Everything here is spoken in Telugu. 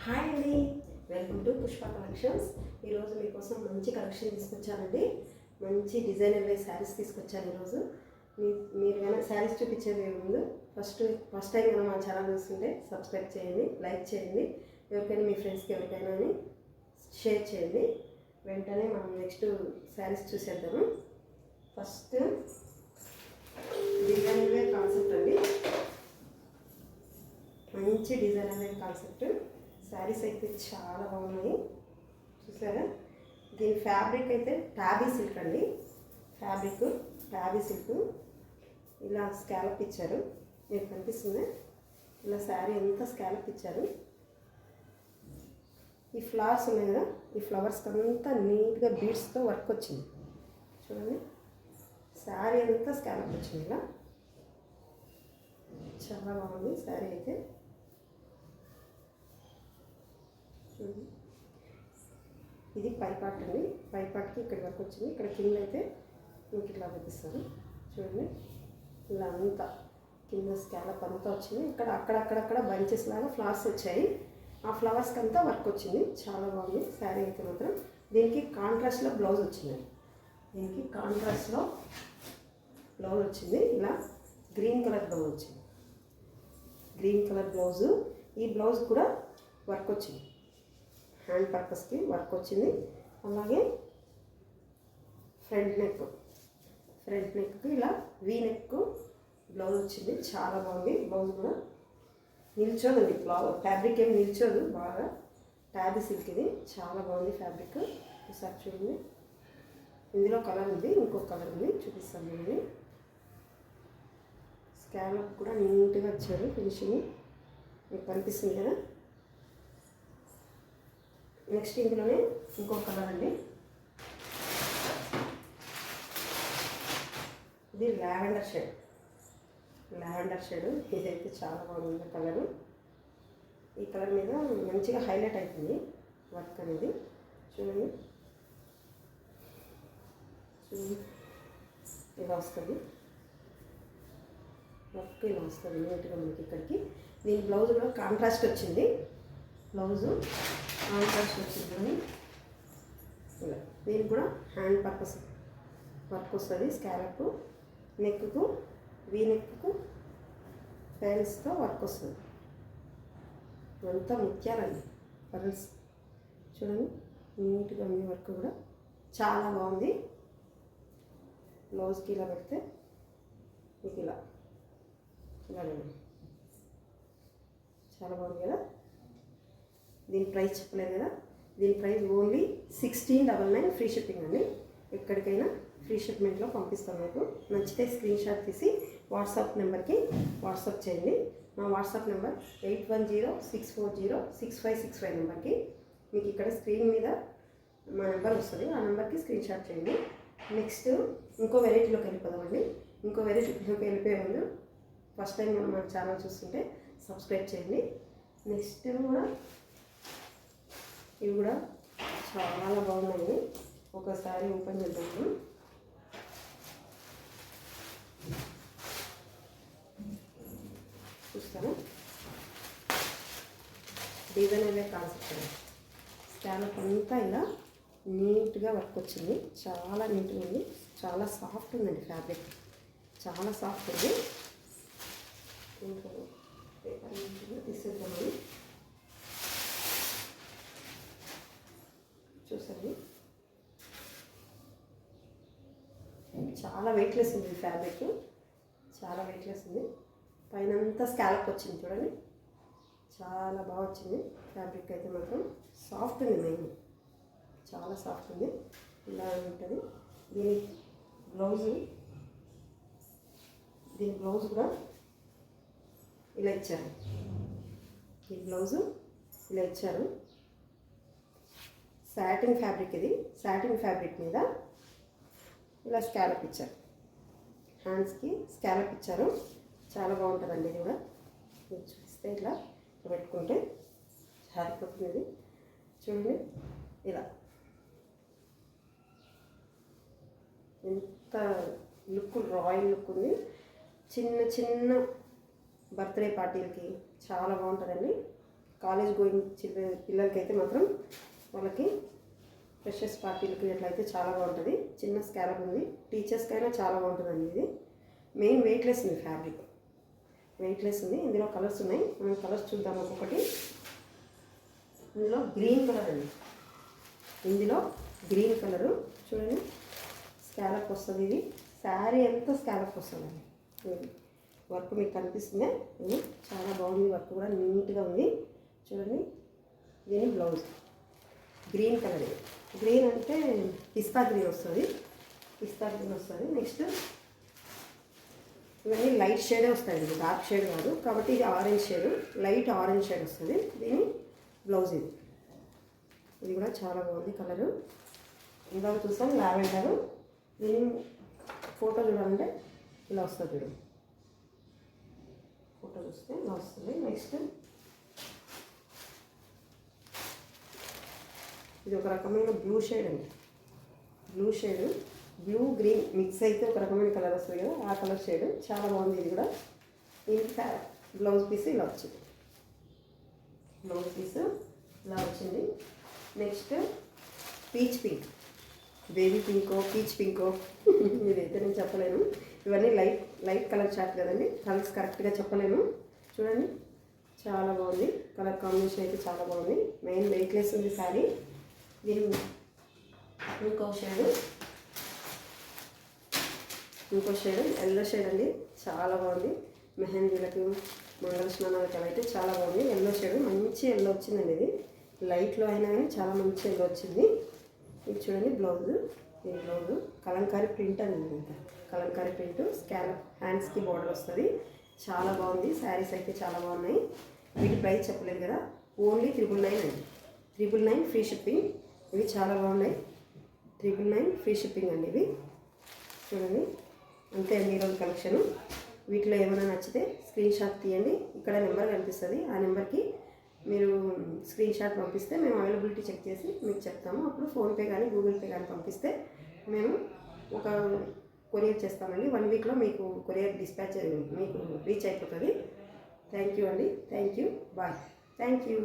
హాయ్ అండి, వెల్కమ్ టు పుష్ప కలెక్షన్స్. ఈరోజు మీకోసం మంచి కలెక్షన్ తీసుకొచ్చానండి. మంచి డిజైనర్ వేర్ శారీస్ తీసుకొచ్చాను ఈరోజు. మీరు కనుక శారీస్ చూపించేది ముందు ఫస్ట్ టైం కనుక మా ఛానల్ చూస్తుంటే సబ్స్క్రైబ్ చేయండి, లైక్ చేయండి, ఎవరికైనా మీ ఫ్రెండ్స్కి ఎవరికైనా షేర్ చేయండి. వెంటనే మనం నెక్స్ట్ శారీస్ చూసేద్దాము. ఫస్ట్ డిజైనర్ వేర్ కాన్సెప్ట్ అండి. మంచి డిజైనర్ వేర్ కాన్సెప్ట్ శారీస్ అయితే చాలా బాగున్నాయి. చూసారా, దీని ఫ్యాబ్రిక్ అయితే టాబీ సిల్క్ అండి. టాబీ సిల్క్ ఇలా స్కాలప్ ఇచ్చారు. మీకు కనిపిస్తుంది ఇలా శారీ అంతా స్కాలప్ ఇచ్చారు. ఈ ఫ్లవర్స్ ఉన్నాయి కదా, ఈ ఫ్లవర్స్కి అంతా నీట్గా బీడ్స్తో వర్క్ వచ్చింది. చూడండి, శారీ అంతా స్కాలప్ వచ్చింది. ఇలా చాలా బాగుంది శారీ అయితే. ఇది పై పార్ట్ అండి. పై పార్ట్కి ఇక్కడ వరకు వచ్చింది. ఇక్కడ కింద అయితే మీకు ఇట్లా చూపిస్తాను. చూడండి, ఇలా అంతా కింద స్కాలప్ అంతా వచ్చింది. ఇక్కడ అక్కడక్కడ బంచెస్ లాగా ఫ్లవర్స్ వచ్చాయి. ఆ ఫ్లవర్స్కి అంతా వర్క్ వచ్చింది. చాలా బాగుంది శారీ అయితే మాత్రం. దీనికి కాంట్రాస్ట్లో బ్లౌజ్ వచ్చింది. ఇలా గ్రీన్ కలర్ బ్లౌజ్ వచ్చింది. Green colour blouse. ఈ బ్లౌజ్ కూడా వర్క్ వచ్చింది. హ్యాండ్ పర్పస్కి వర్క్ వచ్చింది. అలాగే ఫ్రంట్ నెక్కి ఇలా వీ నెక్ బ్లౌజ్ వచ్చింది. చాలా బాగుంది. బ్లౌజ్ కూడా నిల్చోదండి. ఫ్యాబ్రిక్ ఏమి నిల్చోదు. బాగా టాబీ సిల్క్ ఇది. చాలా బాగుంది ఫ్యాబ్రిక్. ఒకసారి చూడండి, ఇందులో కలర్ ఉంది, ఇంకో కలర్ ఉంది, చూపిస్తాను ఇది. స్కాలప్ కూడా నీట్గా వచ్చారు. ఫినిషింగ్ మీకు కనిపిస్తుంది కదా. నెక్స్ట్ ఇందులోనే ఇంకో కలర్ అండి. ఇది లావెండర్ షేడ్. ఇదైతే చాలా బాగుంది కలరు. ఈ కలర్ మీద మంచిగా హైలైట్ అవుతుంది వర్క్ అనేది. చూడండి, ఇలా వస్తుంది వర్క్. ఇలా వస్తుంది నీట్గా మనకి ఇక్కడికి. దీని బ్లౌజ్ కూడా కాంట్రాస్ట్ వచ్చింది. ఇలా దీనికి కూడా హ్యాండ్ పర్పస్ వర్క్ వస్తుంది. స్కాలప్ నెక్కు, వీ నెక్కు పెరల్స్తో వర్క్ వస్తుంది. ఇదంతా ముత్యాలండి, పెరల్స్. చూడండి, నీట్గా ఉంది వర్క్ కూడా. చాలా బాగుంది. బ్లౌజ్కి ఇలా పెడితే మీకు ఇలా చాలా బాగుంది కదా. దీని ప్రైస్ చెప్పలేదు కదా. దీని ప్రైస్ ఓన్లీ 1699 ఫ్రీ షిప్పింగ్ అండి. ఎక్కడికైనా ఫ్రీ షిప్మెంట్లో పంపిస్తాం. మీకు నచ్చితే స్క్రీన్ షాట్ తీసి వాట్సాప్ నెంబర్కి వాట్సాప్ చేయండి. మా వాట్సాప్ నెంబర్ 8106406565 నెంబర్కి. మీకు ఇక్కడ స్క్రీన్ మీద మా నెంబర్ వస్తుంది. ఆ నెంబర్కి స్క్రీన్ షాట్ చేయండి. నెక్స్ట్ ఇంకో వెరైటీలోకి వెళ్ళిపోదామండి. ఇంకో వెరైటీలోకి వెళ్ళిపోయే ముందు ఫస్ట్ టైం మనం మన ఛానల్ చూస్తుంటే సబ్స్క్రైబ్ చేయండి. నెక్స్ట్ కూడా ఇవి కూడా చాలా బాగున్నాయి. ఒకసారి ఓపెన్ చేద్దాము. చూస్తాను. Designer wear concept. స్కాలప్ అంతా ఇలా నీట్గా వర్క్ వచ్చింది. చాలా నీట్గా ఉంది. చాలా సాఫ్ట్ ఉందండి ఫ్యాబ్రిక్. చాలా సాఫ్ట్ ఉంది. తీసేద్దామని చూసండి. చాలా వెయిట్లెస్ ఉంది ఫ్యాబ్రిక్. చాలా వెయిట్లెస్ ఉంది. పైన అంతా స్కాలప్ వచ్చింది. చూడండి, చాలా బాగా వచ్చింది ఫ్యాబ్రిక్ అయితే మాత్రం. సాఫ్ట్ ఉంది, మెయిన్ చాలా సాఫ్ట్ ఉంది. ఇలా ఉంటుంది. దీని బ్లౌజ్ కూడా ఇలా ఇచ్చారు. ఈ బ్లౌజు ఇలా ఇచ్చారు. సాటిన్ ఫ్యాబ్రిక్ ఇది. సాటిన్ ఫ్యాబ్రిక్ మీద ఇలా స్కాలప్ ఇచ్చారు. హ్యాండ్స్కి స్కాలప్ ఇచ్చారు. చాలా బాగుంటుందండి ఇది కూడా. చూస్తే ఇట్లా పెట్టుకుంటే జారిపోతుంది. చూడండి, ఇలా ఎంత లుక్, రాయల్ లుక్ ఉంది. చిన్న బర్త్డే పార్టీలకి చాలా బాగుంటుందండి. కాలేజ్ గోయింగ్ పిల్లలకైతే మాత్రం వాళ్ళకి ఫ్రెషర్స్ పార్టీలకి ఎట్లయితే చాలా బాగుంటుంది. చిన్న స్కాలప్ ఉంది, టీచర్స్కైనా చాలా బాగుంటుందండి. ఇది మెయిన్ వెయిట్లెస్ ఉంది, ఫ్యాబ్రిక్ వెయిట్లెస్ ఉంది. ఇందులో కలర్స్ ఉన్నాయి, మనం కలర్స్ చూద్దాం ఒక్కొక్కటి. ఇందులో గ్రీన్ కలర్ అండి, ఇందులో గ్రీన్ కలరు చూడండి, స్కాలప్ వస్తుంది. ఇది శారీ అంతా స్కాలప్ వస్తుందండి. వర్క్ మీకు కనిపిస్తుంది, ఇది చాలా బాగుంది. వర్క్ కూడా నీట్గా ఉంది చూడండి. దీని బ్లౌజ్ గ్రీన్ కలర్, గ్రీన్ అంటే పిస్తా గ్రీన్ వస్తుంది, పిస్తా గ్రీన్ వస్తుంది. నెక్స్ట్ ఇవన్నీ లైట్ షేడే వస్తాయండి, డార్క్ షేడ్ కాదు కాబట్టి ఇది orange shade, light orange shade వస్తుంది. దీని బ్లౌజ్ ఇది కూడా చాలా బాగుంది కలరు. ఇందాక చూసాం లావెండర్, దీని ఫోటో చూడాలంటే ఇలా వస్తుంది చూడు, ఫోటో చూస్తే ఇలా వస్తుంది. నెక్స్ట్ ఇది ఒక రకమైన బ్లూ షేడ్ అండి, blue shade, blue green mix అయితే ఒక రకమైన కలర్ వస్తుంది కదా, ఆ కలర్ షేడ్ చాలా బాగుంది. ఇది కూడా దీనికి బ్లౌజ్ పీస్ ఇలా వచ్చింది, బ్లౌజ్ పీస్ ఇలా వచ్చింది. నెక్స్ట్ పీచ్ పింక్, బేబీ పింకో పీచ్ పింకో ఇదైతే నేను చెప్పలేను. ఇవన్నీ లైట్ లైట్ కలర్ చార్ట్ కదండి, కలర్స్ కరెక్ట్గా చెప్పలేను. చూడండి చాలా బాగుంది, కలర్ కాంబినేషన్ అయితే చాలా బాగుంది. మెయిన్ వెయిట్లెస్ ఉంది శారీ. దీని ఇంకో షేడ్ ఎల్లో షేడ్ అండి, చాలా బాగుంది. మెహందీలకు మంగళ స్నానాలకు అలా అయితే చాలా బాగుంది. ఎల్లో షేడ్ మంచి ఎల్లో వచ్చిందండి, ఇది లైట్లో అయినా కానీ చాలా మంచి ఎల్లో వచ్చింది. ఇది చూడండి బ్లౌజ్, ఈ బ్లౌజ్ కలంకారీ ప్రింట్ అని ఉంది, కలంకారీ ప్రింట్, స్కాలప్ హ్యాండ్స్కి బార్డర్ వస్తుంది. చాలా బాగుంది, శారీస్ అయితే చాలా బాగున్నాయి. వీటి ప్రైస్ చెప్పలేదు కదా, ఓన్లీ 999 అండి, 999 ఫ్రీ షిప్పింగ్. ఇవి చాలా బాగున్నాయి, 999 ఫ్రీ షిప్పింగ్ అండి. ఇవి చూడండి అంతే అండి ఈరోజు కలెక్షన్. వీటిలో ఏమైనా నచ్చితే స్క్రీన్ షాట్ తీయండి, ఇక్కడ నెంబర్ కనిపిస్తుంది, ఆ నెంబర్కి మీరు స్క్రీన్ షాట్ పంపిస్తే మేము అవైలబిలిటీ చెక్ చేసి మీకు చెప్తాము. అప్పుడు ఫోన్పే కానీ గూగుల్ పే కానీ పంపిస్తే మేము ఒక కొరియర్ చేస్తామండి. 1 వీక్లో మీకు కొరియర్ డిస్పాచ్ మీకు రీచ్ అయిపోతుంది. థ్యాంక్ యూ అండి, thank you, bye, thank you.